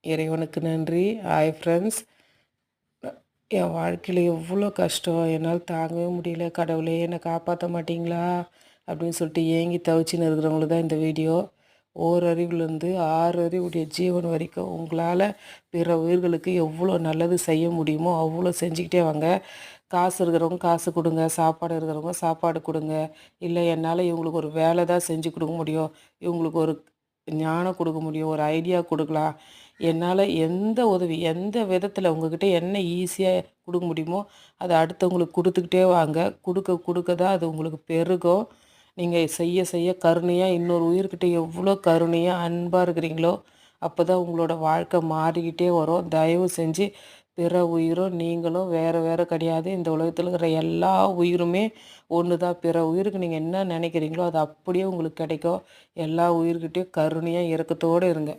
இறைவனுக்கு நன்றி. Hi friends. என் வாழ்க்கையில் எவ்வளோ கஷ்டம், என்னால் தாங்கவே முடியல. கடவுளே என்னை காப்பாற்ற மாட்டீங்களா அப்படின்னு சொல்லிட்டு ஏங்கி தவிச்சின்னு இருக்கிறவங்களுக்கு தான் இந்த வீடியோ. ஓரறிவுலேருந்து 6 அறிவுடைய ஜீவன் வரைக்கும் உங்களால் பிற உயிர்களுக்கு எவ்வளோ நல்லது செய்ய முடியுமோ அவ்வளோ செஞ்சுக்கிட்டே வாங்க. காசு இருக்கிறவங்க காசு கொடுங்க, சாப்பாடு இருக்கிறவங்க சாப்பாடு கொடுங்க. இல்லை என்னால் இவங்களுக்கு ஒரு வேலை தான் செஞ்சு கொடுக்க முடியும், இவங்களுக்கு ஒரு ஞானம் கொடுக்க முடியும், ஒரு ஐடியா கொடுக்கலாம். என்னால் எந்த உதவி எந்த விதத்தில் உங்ககிட்ட என்ன ஈஸியாக கொடுக்க முடியுமோ அதை அடுத்தவங்களுக்கு கொடுத்துக்கிட்டே வாங்க. கொடுக்க கொடுக்க தான் அது உங்களுக்கு பெருகும். நீங்கள் செய்ய செய்ய கருணையாக இன்னொரு உயிர்கிட்ட எவ்வளோ கருணையாக அன்பாக இருக்கிறீங்களோ அப்போ தான் உங்களோட வாழ்க்கை மாறிக்கிட்டே வரும். தயவு செஞ்சு பிற உயிரும் நீங்களும் வேறு வேறு கிடையாது. இந்த உலகத்தில் இருக்கிற எல்லா உயிருமே ஒன்று தான். பிற உயிருக்கு நீங்கள் என்ன நினைக்கிறீங்களோ அது அப்படியே உங்களுக்கு கிடைக்கும். எல்லா உயிர்கிட்டையும் கருணையாக இரக்கத்தோடு இருங்க.